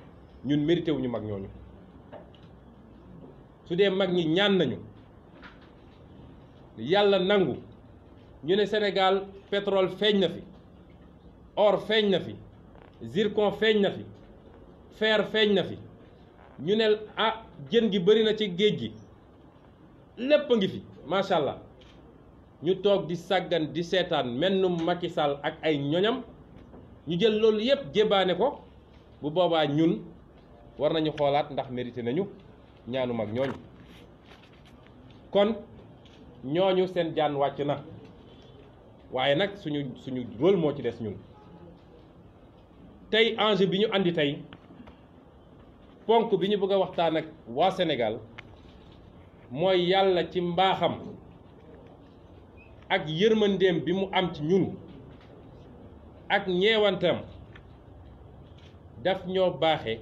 ñun mérité wuñu mag ñooñu su dee mag ñi ñaan nañu yàlla nangu ñu ne Sénégal pétrole feeñ na fi or feeñ na fi zircon feeñ na fi fer feeñ na fi ñu ne jën gi bari na ci géej gi lépp a ngi fi macha allah ñu toog di sàggan di seetaan mennum Macky Sall ak ay ñoñam ñu jël loolu yépp jébaane ko bu boobaa ñun war nañu xoolaat ndax mérité nañu ñaanu mag ñooñu kon ñooñu seen jaan wàcc na waaye nag suñu rôle moo ci des ñun tey enjeu bi ñu andi tey ponk bi ñu bëgg a waxtaan ak waa Sénégal mooy yàlla ci mbaaxam ak yërmandeem bi mu am ci ñun ak ñeewantam daf ñoo baaxe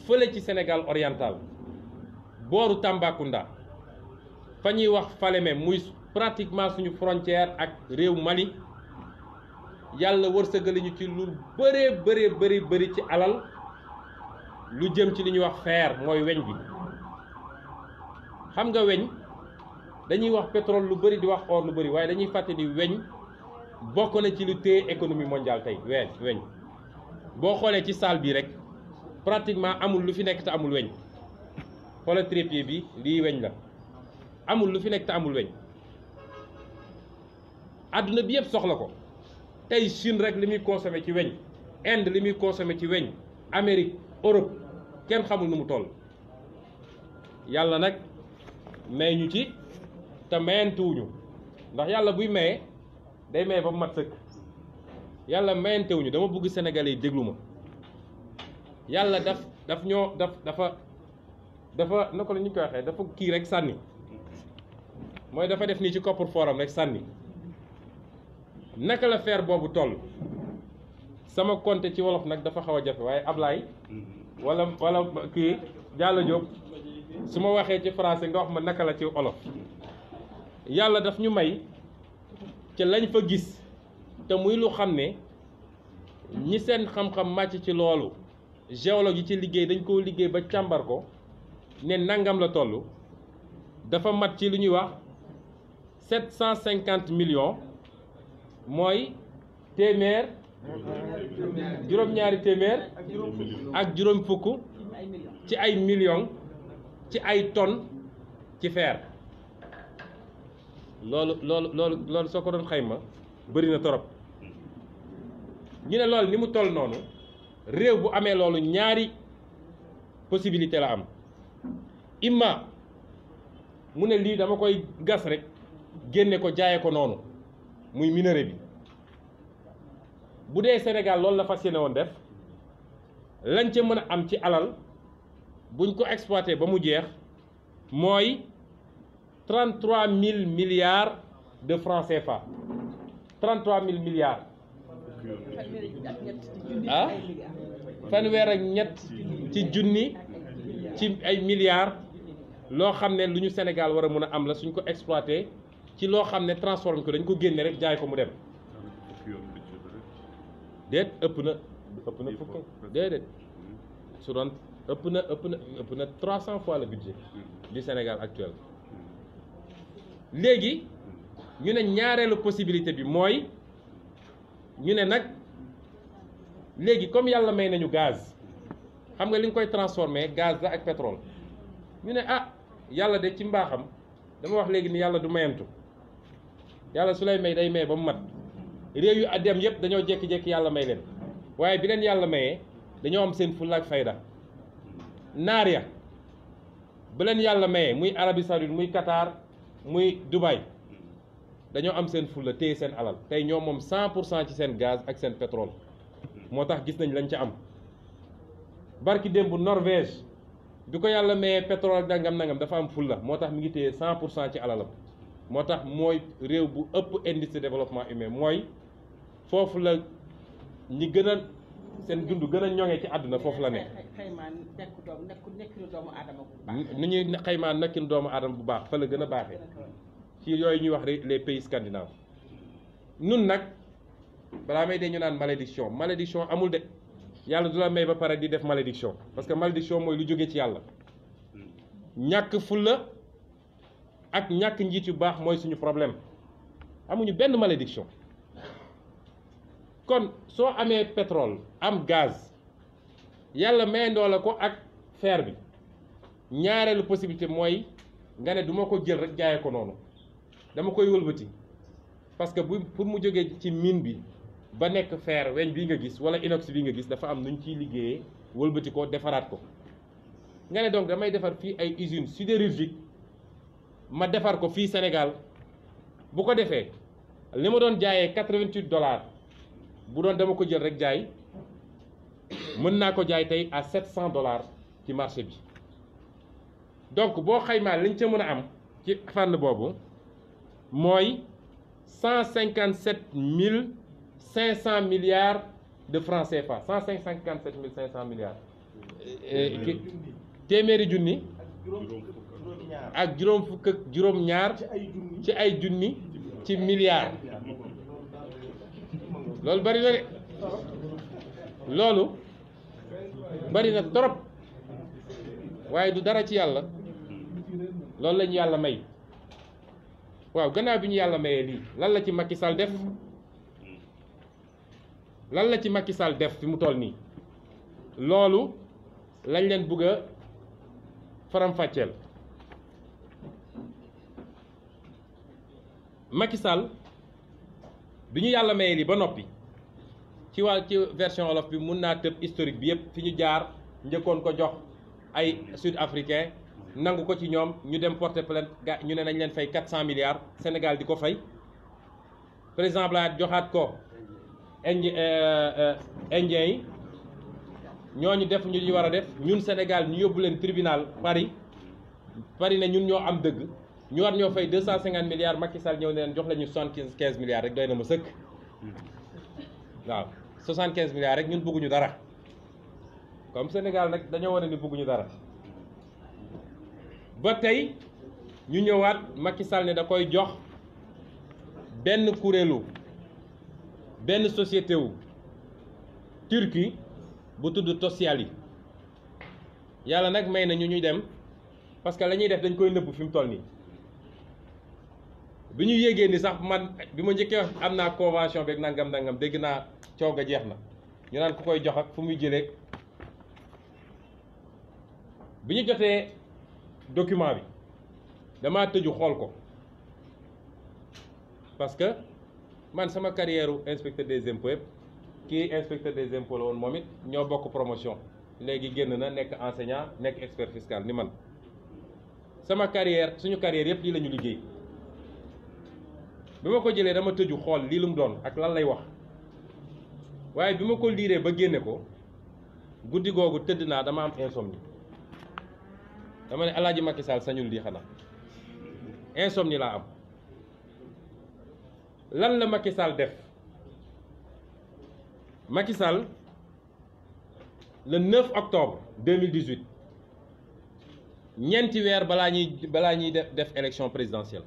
fële ci Sénégal oriental booru Tambacounda fa ñuy wax Falémé muy pratiquement suñu frontière ak réew Mali yàlla wërsëgal ñu ci lu bëri ci alal lu jëm ci li ñuy wax fer mooy weñ bi xam nga weñ dañuy wax pétrole lu bëri di wax or lu bëri waaye dañuy fàtte ni weñ bokk na ci lu téye économie mondiale tey weñ boo xoolee ci salle bi rek pratiquement amul lu fi nekk te amul weñ xoolal trépied bi lii weñ la amul lu fi nekk te amul weñ àdduna bi yëpp soxla ko tey Chine rek li muy consommé ci weñ Inde li muy consommé ci weñ Amérique Europe kenn xamul nu mu toll yàlla nag may ñu ci te mayantuwuñu ndax yàlla buy maye day maye ba mu mat sëkk yàlla mayantewuñu dama bëgg Sénégalais yi déglu ma yàlla dafa naka la ñu koy waxee dafa kii rek sànni mooy dafa def nii ci coffre-fort rek sànni naka la fer boobu toll sama compte ci wolof nag dafa xaw a jafe waaye Ablaye wala kii Diallo Diop su ma waxee ci français nga wax ma naka la ci olof yàlla daf ñu may ci lañ fa gis te muy lu xam ne ñi seen xam-xam màcc ci loolu géologue yi ci liggéey dañ koo liggéey ba càmbar ko ne nangam la toll dafa mat ci lu ñuy wax 750 millions mooy téeméer juróom-ñaari téeméer ak juróom fukk ci ay millions ci ay tonnes ci fer loolu soo ko doon xayma bëri na torop ñu ne loolu ni mu toll noonu réew bu amee loolu ñaari possibilité la am imma mu ne lii dama koy gas rek génne ko jaaye ko noonu muy minerai bi bu dee Sénégal loolu la fas yéene woon def lañ ca mën a am ci alal buñ ko exploité ba mu jeex mooy 33 000 milliards de francs CFA 33 000 milliards ah fanweer ak ñett ci junni ci ay milliards loo xam ne lu ñu Sénégal war a mën a am la suñ ko exploité ci loo xam ne transformé ko dañ ko génne rek jaay ko mu dem déet ëpp na fukk déedéet su doon ëpp na 300 fois le budget du Sénégal actuel léegi ñu ne ñaareelu possibilité bi mooy ñu ne nag léegi comme yàlla may nañu gaz xam nga li nga koy transformer gaz la ak pétrole ñu ne ah yàlla de ci mbaaxam dama wax léegi ni yàlla du mayantu yàlla su lay may day may ba mu mat réew yu dem yëpp dañoo jékki-jékki yàlla may leen waaye bi leen yàlla mayee dañoo am seen fulla ak fayda naar ya ba leen yàlla mayee muy Arabie Saoudite muy Qatar muy Dubaï dañoo am seen fulla téye seen alal tey ñoo moom 100% ci seen gaz ak seen pétrole moo tax gis nañ lañ ca am barki démb Norvège bi ko yàlla mayee pétrole nangam dafa am fulla moo tax mi ngi téye 100% ci alalam moo tax mooy réew bu ëpp indice de développement humain mooy foofu la ñi gën a seen dund gën a ñoŋee ci àdduna foofu la nekk. xaymaa nekkinu doomu aadama bu baax. ni ñuy xaymaa nekkinu doomu aadama bu baax fa la gën a baaxee ci yooyu ñuy wax les pays scandinaves nun nag balaa may dee ñu naan malédiction amul de yàlla du la may ba pare di def malédiction parce que malédiction mooy lu jóge ci yàlla ñàkk fulla ak ñàkk njiit yu baax mooy suñu problème amuñu benn malédiction kon soo amee pétrole am gaz yàlla mayandoo la ko ak fer bi ñaareelu possibilité mooy nga ne du ma ko jël rek jaayee ko noonu dama koy wëlbati parce que pour mu jógee ci mine bi ba nekk fer weñ bii nga gis wala inox bii nga gis dafa am nuñ ciy liggéeyee wëlbati ko defaraat ko nga ne donc damay defar fii ay usine sidérurgique ma defar ko fii Sénégal bu ko defee li ma doon jaayee $88 bu doon dama ko jël rek jaay mën naa ko jaay tey à $700 ci marché bi donc boo xaymaa liñ ca mën a am ci fànn boobu mooy 157 milliards de francs CFA 157 500 milliards téeméeri junni ak juróom fukk ak juróom ñaar ci ay junni ci milliards loolu bari na de loolu bari na trop waaye du dara ci yàlla loolu la ñu yàlla may waaw gannaaw bi ñu yàlla mayee lii lan la ci Macky Sall def lan la ci Macky Sall def fi mu toll nii loolu lañ leen bëgg a faram-fàcceel Macky Sall bi ñu yàlla mayee lii ba noppi ci version wolof bi mun naa tëb historique bi yëpp fi ñu jaar njëkkoon ko jox ay sud africain nangu ko ci ñoom ñu dem porter plainte ga ñu ne nañ leen fay 400 milliards Sénégal di ko fay président Blade joxaat ko indien yi ñooñu def ñu war a def ñun Sénégal ñu yóbbu leen tribunal Paris ne ñun ñoo am dëgg ñu war ñoo fay 250 milliards Macky Sall ñëw ne leen jox la ñu 75 milliards rek doy na ma sëkk waaw 75 milliards rek ñun bëgguñu dara comme Sénégal nag dañoo wane ni bëgguñu dara ba tey ñu ñëwaat Macky Sall ne da koy jox benn société wu Turquie bu tudd Tosyali yàlla nag may na ñu ñuy dem parce que la ñuy def dañ koy nëbb fi mu toll nii bi ñu yégee ni sax man bi ma njëkkee wax am naa convention beeg nangam dégg naa coow ga jeex na ñu naan ku koy jox ak fu muy jëlee bi ñu jotee document bi damaa tëju xool ko parce que man sama carrière inspecteur des impôts yëpp kii inspecteur des impôts la woon moom it ñoo bokk promotion léegi génn na nekk enseignant nekk expert fiscal ni man sama carrière suñu carrière yëpp lii la ñu liggéey bi ma ko jëlee dama tëju xool lii lu mu doon ak lan lay wax waaye bi ma ko liiree ba génne ko guddi googu tëdd naa dama am insomnie dama ne Alaaji Macky Sall sañul lii xanaa insomnie laa am lan la Macky Sall def Macky Sall le 9 octobre 2018 ñeenti weer balaa ñuy def élection présidentielle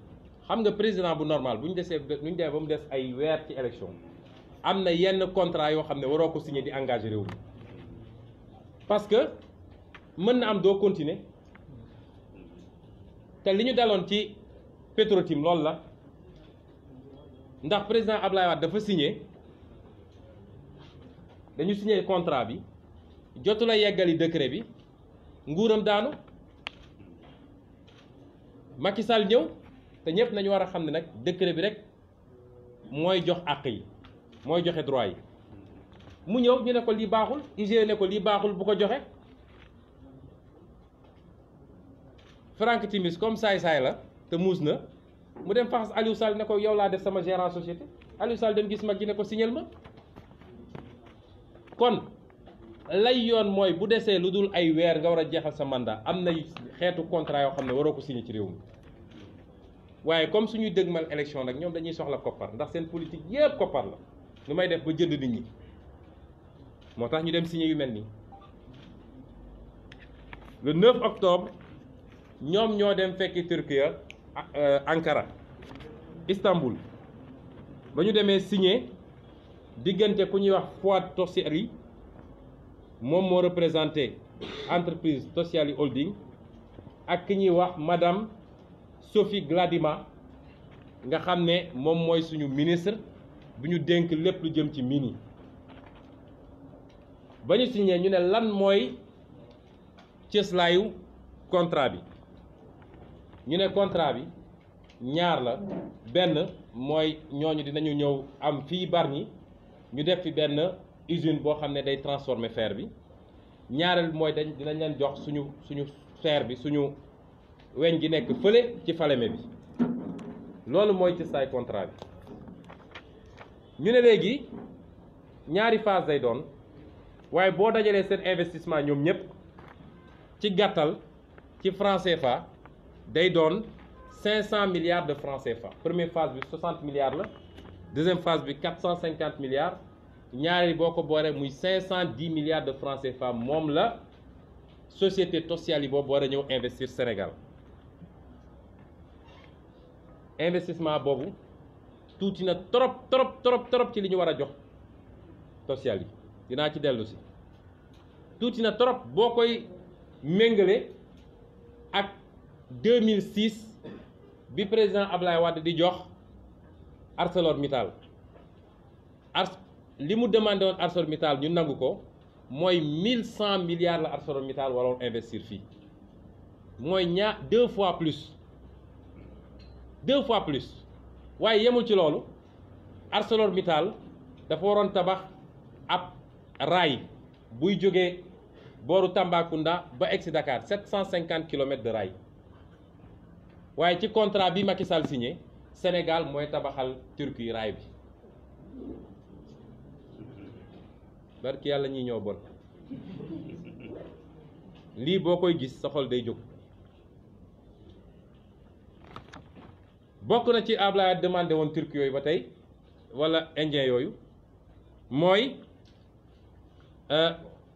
xam nga président bu normal bu ñu demee ba mu des ay weer ci élection am na yenn contrat yoo xam ne waroo ko signé di engagé réew mi parce que mën na am doo continuer te li ñu daloon ci Petro-Tim loolu la ndax président Ablaye Wade dafa signé dañu signé contrat bi jotu la yeggali décret bi nguuram daanu Macky Sall ñëw te ñëpp nañu war a xam ne nag décret bi rek mooy jox àq yi mooy joxe droit yi mu ñëw ñu ne ko lii baaxul IGE ne ko lii baaxul bu ko joxe Franck Timis comme saay-saay la te muus na mu dem faxas Aliou Sall ne ko yow laa def sama gérant société Aliou Sall dem gis mag ji ne ko signal ma kon lay yoon mooy bu desee lu dul ay weer nga war a jeexal sa mandat am na xeetu contrat yoo xam ne waroo ko signé ci réew mi waaye comme suñuy dëgmal élection nag ñoom dañuy soxla koppar ndax seen politique yépp koppar la nu may def ba jënd nit ñi moo tax ñu dem signé yu mel nii le 9 octobre ñoom ñoo dem fekki Turquie Ankara Istanbul ba ñu demee signé diggante ku ñuy wax Fuat Tosseri moom moo représenté entreprise Tosyali Holding ak ki ñuy wax madame Sophie Gladima nga xam ne moom mooy suñu ministre bu ñu dénk lépp lu jëm ci mini ba ñu signé ñu ne lan mooy cëslaayu contrat bi ñu ne contrat bi ñaar la benn mooy ñooñu dinañu ñëw am fii Bargny ñu def fi benn usine boo xam ne day transformer fer bi ñaareel mooy dinañ leen jox suñu fer bi suñu weñ gi nekk fële ci Falémé bi loolu mooy ci say contrat bi ñu ne léegi ñaari phase day doon waaye boo dajalee seen investissement ñoom ñëpp ci gàttal ci franc CFA day doon 500 milliards de francs CFA première phase bi 60 milliards la deuxième phase bi 450 milliards ñaari boo ko booree muy 510 milliards de francs CFA moom la société Tosyali boobu war a ñëw investir Sénégal investissement boobu tuuti na trop ci li ñu war a jox Tosyali dinaa ci dellu si tuuti na trop boo koy méngale ak 2006 bi président Ablaye Wade di jox ArcelorMittal li mu demandé woon ArcelorMittal ñu nangu ko mooy 1100 milliards la ArcelorMittal waroon investir fii mooy deux fois plus waaye yemul ci loolu ArcelorMittal dafa waroon tabax ab raay buy jógee booru Tambacounda ba egsi Dakar 750 kilomètres de raay waaye ci contrat bi Macky Sall signé Sénégal mooy tabaxal Turquie raay bi barki yàlla ñuy ñëw bon lii boo koy gis sa xol day jóg bokk na ci Ablaye demandé woon Turquie yooyu ba tey wala indien yooyu mooy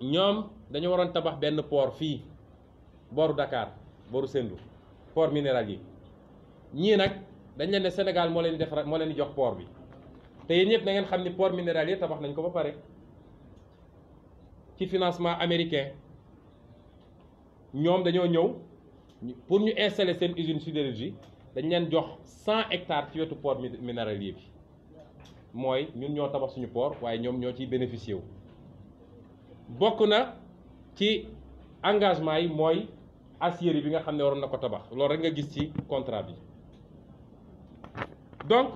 ñoom dañu waroon tabax benn port fii booru Dakar booru Sendou port minéralier ñii nag dañ leen ne Sénégal moo leen di defar moo leen di jox port bi te yéen ñëpp na ngeen xam ni port minéralier tabax nañ ko ba pare ci financement américain ñoom dañoo ñëw pour ñu installer seen usine sidérurgie dañ leen jox 100 hectares ci wetu port minéralier bi mooy ñun ñoo tabax suñu port waaye ñoom ñoo ciy bénéficier wu. bokk na ci engagement yi mooy aciérie bi nga xam ne waroon na ko tabax loolu rek nga gis ci contrat bi donc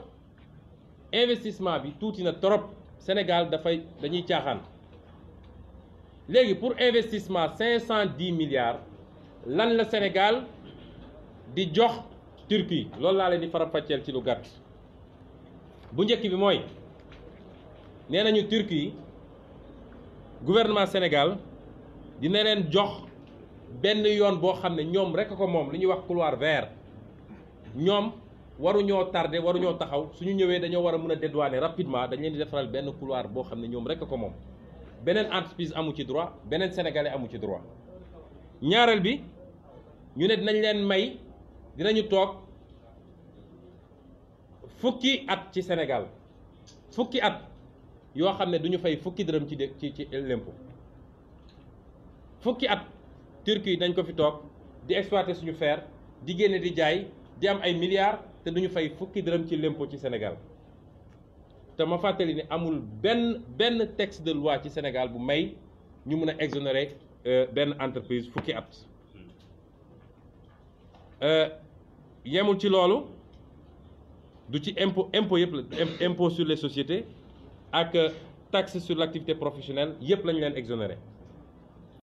investissement bi tuuti na trop Sénégal dañuy caaxaan. léegi pour investissement 510 milliards lan la Sénégal di jox Turquie loolu laa leen di faram-fàcceel ci lu gàtt bu njëkk bi mooy nee nañu Turquie gouvernement Sénégal dina leen jox benn yoon boo xam ne ñoom rek ko moom li ñuy wax couloir vert ñoom waruñoo tardé waruñoo taxaw suñu ñëwee dañoo war a mën a dédouaner rapidement dañ leen di defaral benn couloir boo xam ne ñoom rek ko moom. beneen entreprise amu ci droit beneen sénégalais amu ci droit ñaareel bi ñu ne dinañ leen may dinañu toog fukki at ci Sénégal fukki at yoo xam ne duñu fay fukki dërëm ci l'impôt fukki at Turquie dañ ko fi toog di exploiter suñu fer di génne di jaay di am ay milliards te duñu fay fukki dërëm ci l'impôt ci Sénégal te ma fàttali ne amul benn texte de loi ci Sénégal bu may ñu mun a exonérer benn entreprise fukki at yemul ci loolu du ci impôt yëpp la impôt sur les sociétés ak taxe sur l'activité professionnelle yëpp lañu leen exonérer